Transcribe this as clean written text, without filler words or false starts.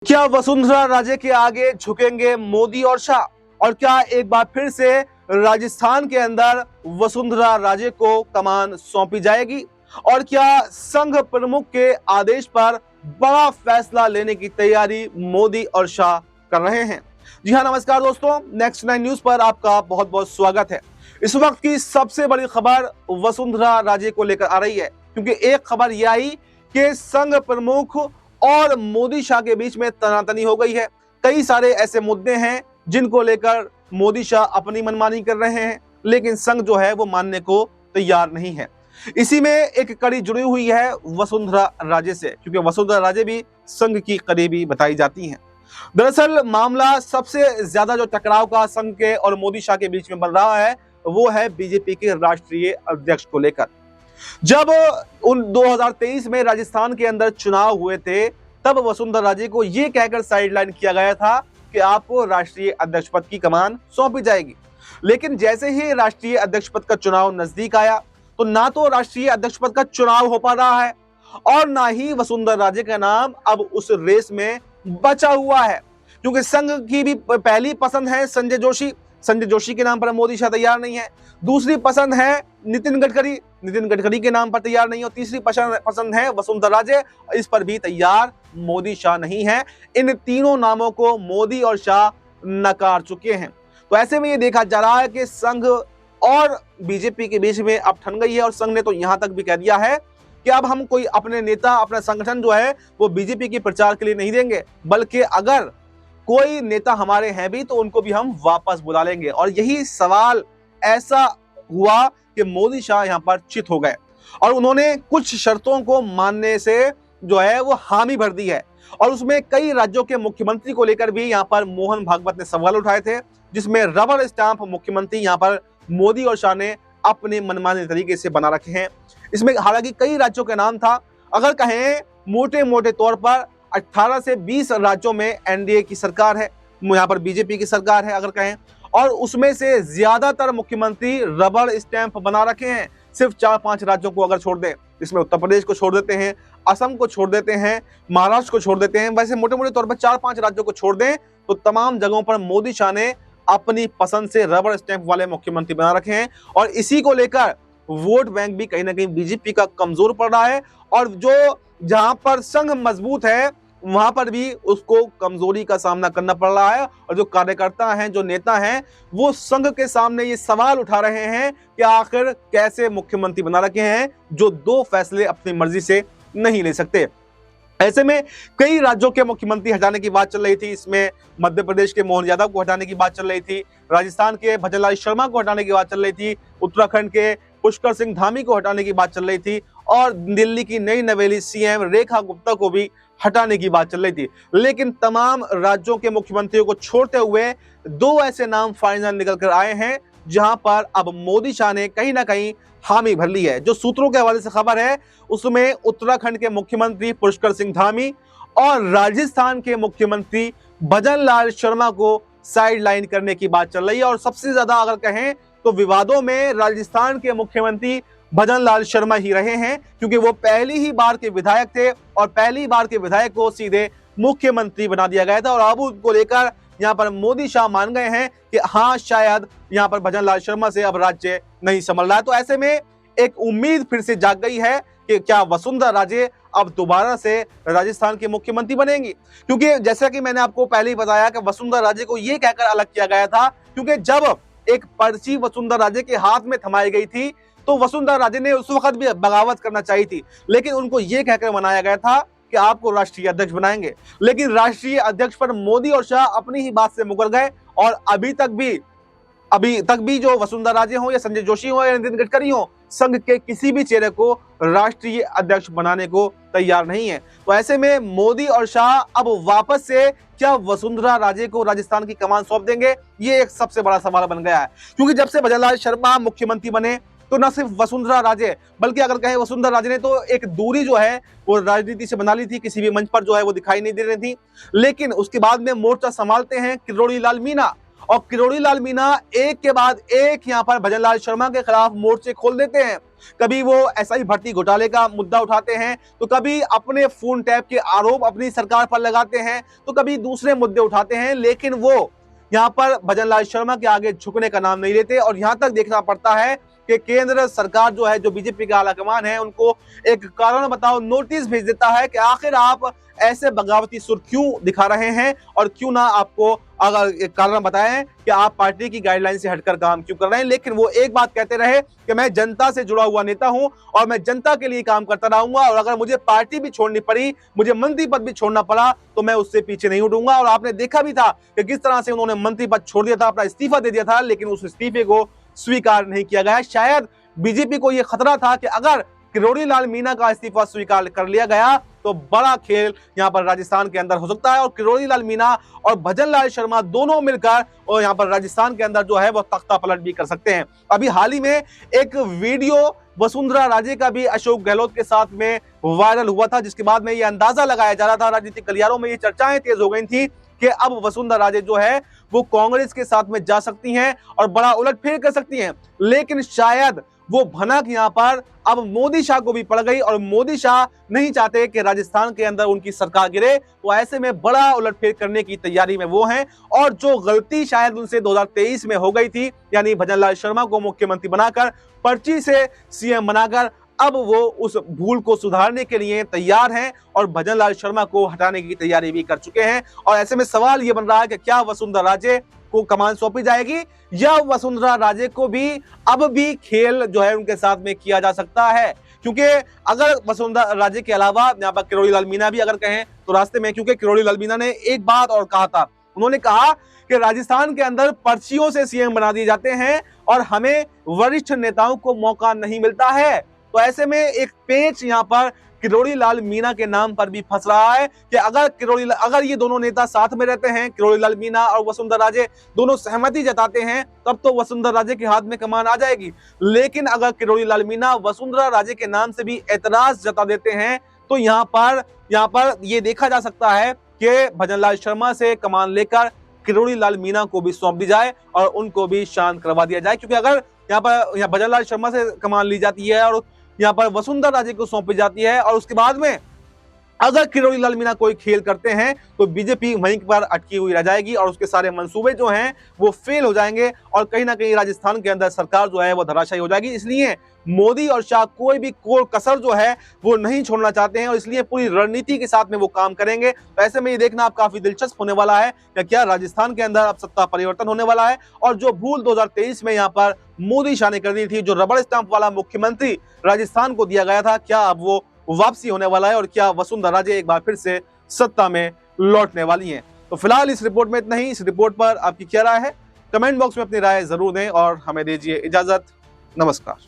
क्या वसुंधरा राजे के आगे झुकेंगे मोदी और शाह? और क्या एक बार फिर से राजस्थान के अंदर वसुंधरा राजे को कमान सौंपी जाएगी? और क्या संघ प्रमुख के आदेश पर बड़ा फैसला लेने की तैयारी मोदी और शाह कर रहे हैं? जी हां, नमस्कार दोस्तों, नेक्स्ट 9 न्यूज पर आपका बहुत बहुत स्वागत है। इस वक्त की सबसे बड़ी खबर वसुंधरा राजे को लेकर आ रही है, क्योंकि एक खबर यह आई कि संघ प्रमुख और मोदी शाह के बीच में तनातनी हो गई है। कई सारे ऐसे मुद्दे हैं जिनको लेकर मोदी शाह अपनी मनमानी कर रहे हैं, लेकिन संघ जो है वो मानने को तैयार नहीं है। इसी में एक कड़ी जुड़ी हुई है वसुंधरा राजे से, क्योंकि वसुंधरा राजे भी संघ की करीबी बताई जाती हैं। दरअसल मामला सबसे ज्यादा जो टकराव का संघ के और मोदी शाह के बीच में बन रहा है वो है बीजेपी के राष्ट्रीय अध्यक्ष को लेकर। जब 2023 में राजस्थान के अंदर चुनाव हुए थे, तब वसुंधरा राजे को यह कहकर साइडलाइन किया गया था कि आपको राष्ट्रीय अध्यक्ष पद की कमान सौंपी जाएगी। लेकिन जैसे ही राष्ट्रीय अध्यक्ष पद का चुनाव नजदीक आया, तो ना तो राष्ट्रीय अध्यक्ष पद का चुनाव हो पा रहा है और ना ही वसुंधरा राजे का नाम अब उस रेस में बचा हुआ है, क्योंकि संघ की भी पहली पसंद है संजय जोशी। संजय जोशी के नाम पर मोदी शाह तैयार नहीं है। दूसरी पसंद है नितिन गडकरी के नाम पर तैयार नहीं है। और तीसरी पसंद है वसुंधरा राजे, इस पर भी तैयार मोदी शाह नहीं है। इन तीनों नामों को मोदी और शाह नकार चुके हैं। तो ऐसे में ये देखा जा रहा है कि संघ और बीजेपी के बीच में अब ठन गई है, और संघ ने तो यहां तक भी कह दिया है कि अब हम कोई अपने नेता, अपना संगठन जो है वो बीजेपी के प्रचार के लिए नहीं देंगे, बल्कि अगर कोई नेता हमारे हैं भी तो उनको भी हम वापस बुला लेंगे। और यही सवाल ऐसा हुआ कि मोदी शाह यहां पर चित हो गए और उन्होंने कुछ शर्तों को मानने से जो है वो हामी भर दी है। और उसमें कई राज्यों के मुख्यमंत्री को लेकर भी यहां पर मोहन भागवत ने सवाल उठाए थे, जिसमें रबर स्टाम्प मुख्यमंत्री यहां पर मोदी और शाह ने अपने मनमाने तरीके से बना रखे हैं। इसमें हालांकि कई राज्यों का नाम था, अगर कहें मोटे मोटे तौर पर 18 से 20 राज्यों में एनडीए की सरकार है, यहाँ पर बीजेपी की सरकार है अगर कहें, और उसमें से ज्यादातर मुख्यमंत्री रबर स्टैंप बना रखे हैं। सिर्फ 4-5 राज्यों को अगर छोड़ दें, इसमें उत्तर प्रदेश को छोड़ देते हैं, असम को छोड़ देते हैं, महाराष्ट्र को छोड़ देते हैं, वैसे मोटे मोटे तौर पर 4-5 राज्यों को छोड़ दें तो तमाम जगहों पर मोदी शाह ने अपनी पसंद से रबर स्टैंप वाले मुख्यमंत्री बना रखे हैं। और इसी को लेकर वोट बैंक भी कहीं ना कहीं बीजेपी का कमजोर पड़ रहा है, और जो जहां पर संघ मजबूत है वहां पर भी उसको कमजोरी का सामना करना पड़ रहा है। और जो कार्यकर्ता हैं, जो नेता हैं, वो संघ के सामने ये सवाल उठा रहे हैं कि आखिर कैसे मुख्यमंत्री बना रखे हैं जो 2 फैसले अपनी मर्जी से नहीं ले सकते। ऐसे में कई राज्यों के मुख्यमंत्री हटाने की बात चल रही थी। इसमें मध्य प्रदेश के मोहन यादव को हटाने की बात चल रही थी, राजस्थान के भजनलाल शर्मा को हटाने की बात चल रही थी, उत्तराखंड के पुष्कर सिंह धामी को हटाने की बात चल रही थी, और दिल्ली की नई नवेली सीएम रेखा गुप्ता को भी हटाने की बात चल रही थी। लेकिन तमाम राज्यों के मुख्यमंत्रियों को छोड़ते हुए 2 ऐसे नाम फाइनल निकल कर आए हैं जहां पर अब मोदी शाह ने कहीं ना कहीं हामी भर ली है। जो सूत्रों के हवाले से खबर है उसमें उत्तराखंड के मुख्यमंत्री पुष्कर सिंह धामी और राजस्थान के मुख्यमंत्री भजनलाल शर्मा को साइडलाइन करने की बात चल रही है। और सबसे ज्यादा अगर कहें तो विवादों में राजस्थान के मुख्यमंत्री भजनलाल शर्मा ही रहे हैं, क्योंकि वो पहली ही बार के विधायक थे और पहली बार के विधायक को सीधे मुख्यमंत्री बना दिया गया था। और अब उनको लेकर यहाँ पर मोदी शाह मान गए हैं कि हाँ, शायद यहाँ पर भजनलाल शर्मा से अब राज्य नहीं संभल रहा है। तो ऐसे में एक उम्मीद फिर से जाग गई है कि क्या वसुंधरा राजे अब दोबारा से राजस्थान के मुख्यमंत्री बनेंगी, क्योंकि जैसा कि मैंने आपको पहले ही बताया कि वसुंधरा राजे को यह कहकर अलग किया गया था, क्योंकि जब एक पर्ची वसुंधरा राजे के हाथ में थमाई गई थी तो वसुंधरा राजे ने उस वक्त भी बगावत करना चाहिए थी, लेकिन उनको यह कहकर मनाया गया था कि आपको राष्ट्रीय अध्यक्ष बनाएंगे। लेकिन राष्ट्रीय अध्यक्ष पर मोदी और शाह अपनी ही बात से मुकर गए, और अभी तक भी जो वसुंधरा राजे हो या संजय जोशी हो या नितिन गडकरी हो, संघ के किसी भी चेहरे को राष्ट्रीय अध्यक्ष बनाने को तैयार नहीं है। तो ऐसे में मोदी और शाह अब वापस से क्या वसुंधरा राजे को राजस्थान की कमान सौंप देंगे, ये एक सबसे बड़ा सवाल बन गया है। क्योंकि जब से भजनलाल शर्मा मुख्यमंत्री बने तो न सिर्फ वसुंधरा राजे, बल्कि अगर कहें वसुंधरा राजे ने तो एक दूरी जो है वो राजनीति से बना ली थी, किसी भी मंच पर जो है वो दिखाई नहीं दे रही थी। लेकिन उसके बाद में मोर्चा संभालते हैं किरोड़ी लाल मीणा, और किरोड़ी लाल मीणा एक के बाद एक यहां पर भजनलाल शर्मा के खिलाफ मोर्चे खोल देते हैं। कभी वो एसआई भर्ती घोटाले का मुद्दा उठाते हैं, तो कभी अपने फोन टैप के आरोप अपनी सरकार पर लगाते हैं, तो कभी दूसरे मुद्दे उठाते हैं, लेकिन वो यहां पर भजनलाल शर्मा के आगे झुकने का नाम नहीं लेते। और यहां तक देखना पड़ता है कि केंद्र सरकार जो है, जो बीजेपी का आलाकमान है, उनको एक कारण बताओ नोटिस भेज देता है कि आखिर आप ऐसे बगावती सुर क्यों दिखा रहे हैं और क्यों ना आपको अगर एक कारण बताएं कि आप पार्टी की गाइडलाइन से हटकर काम क्यों कर रहे हैं। लेकिन वो एक बात कहते रहे कि मैं जनता से जुड़ा हुआ नेता हूं और मैं जनता के लिए काम करता रहूंगा, और अगर मुझे पार्टी भी छोड़नी पड़ी, मुझे मंत्री पद भी छोड़ना पड़ा, तो मैं उससे पीछे नहीं उठूंगा। और आपने देखा भी था कि किस तरह से उन्होंने मंत्री पद छोड़ दिया था, अपना इस्तीफा दे दिया था, लेकिन उस इस्तीफे को स्वीकार नहीं किया गया। शायद बीजेपी को यह खतरा था कि अगर किरोड़ी लाल मीणा का इस्तीफा स्वीकार कर लिया गया तो बड़ा खेल यहां पर राजस्थान के अंदर हो सकता है, और किरोड़ी लाल मीणा और भजनलाल शर्मा दोनों मिलकर और यहां पर राजस्थान के अंदर जो है वो तख्ता पलट भी कर सकते हैं। अभी हाल ही में एक वीडियो वसुंधरा राजे का भी अशोक गहलोत के साथ में वायरल हुआ था, जिसके बाद में ये अंदाजा लगाया जा रहा था, राजनीतिक गलियारों में ये चर्चाएं तेज हो गई थी कि अब वसुंधरा राजे जो है वो कांग्रेस के साथ में जा सकती हैं और बड़ा उलटफेर कर सकती हैं। लेकिन शायद वो भनक यहां पर अब मोदी शाह को भी पड़ गई, और मोदी शाह नहीं चाहते कि राजस्थान के अंदर उनकी सरकार गिरे, तो ऐसे में बड़ा उलटफेर करने की तैयारी में वो हैं। और जो गलती शायद उनसे 2023 में हो गई थी, यानी भजनलाल शर्मा को मुख्यमंत्री बनाकर पर्ची से सीएम बनाकर, अब वो उस भूल को सुधारने के लिए तैयार हैं और भजनलाल शर्मा को हटाने की तैयारी भी कर चुके हैं। और ऐसे में सवाल ये बन रहा है कि क्या वसुंधरा राजे को कमान सौंपी जाएगी, या वसुंधरा राजे को भी अब भी खेल जो है उनके साथ में किया जा सकता है। क्योंकि अगर वसुंधरा राजे के अलावा यहाँ पर किरोड़ी लाल मीणा भी अगर कहें तो रास्ते में, क्योंकि किरोड़ी लाल मीणा ने एक बात और कहा था, उन्होंने कहा कि राजस्थान के अंदर पर्चियों से सीएम बना दिए जाते हैं और हमें वरिष्ठ नेताओं को मौका नहीं मिलता है। तो ऐसे में एक पेच यहाँ पर किरोड़ी लाल मीणा के नाम पर भी फंस रहा है कि अगर ये दोनों नेता साथ में रहते हैं, किरोड़ी लाल मीणा और वसुंधरा राजे दोनों सहमति जताते हैं, तब तो वसुंधरा राजे के हाथ में कमान आ जाएगी। लेकिन अगर किरोड़ी लाल मीणा वसुंधरा राजे के नाम से भी एतराज जता देते हैं, तो यहाँ पर ये देखा जा सकता है कि भजनलाल शर्मा से कमान लेकर किरोड़ी लाल मीणा को भी सौंप दी जाए और उनको भी शांत करवा दिया जाए। क्योंकि अगर यहाँ भजनलाल शर्मा से कमान ली जाती है और यहाँ पर वसुंधरा राजे को सौंपी जाती है, और उसके बाद में अगर किरोड़ी लाल मीणा कोई खेल करते हैं, तो बीजेपी वहीं पर अटकी हुई रह जाएगी और उसके सारे मंसूबे जो हैं वो फेल हो जाएंगे, और कहीं ना कहीं राजस्थान के अंदर सरकार जो है वो धराशायी हो जाएगी। इसलिए मोदी और शाह कोई भी कसर जो है वो नहीं छोड़ना चाहते हैं, और इसलिए पूरी रणनीति के साथ में वो काम करेंगे। तो ऐसे में ये देखना अब काफी दिलचस्प होने वाला है कि क्या राजस्थान के अंदर अब सत्ता परिवर्तन होने वाला है, और जो भूल 2023 में यहाँ पर मोदी शाह ने कर दी थी, जो रबड़ स्टाम्प वाला मुख्यमंत्री राजस्थान को दिया गया था, क्या अब वो वापसी होने वाला है, और क्या वसुंधरा राजे एक बार फिर से सत्ता में लौटने वाली हैं। तो फिलहाल इस रिपोर्ट में इतना ही। इस रिपोर्ट पर आपकी क्या राय है, कमेंट बॉक्स में अपनी राय जरूर दें और हमें दीजिए इजाजत। नमस्कार।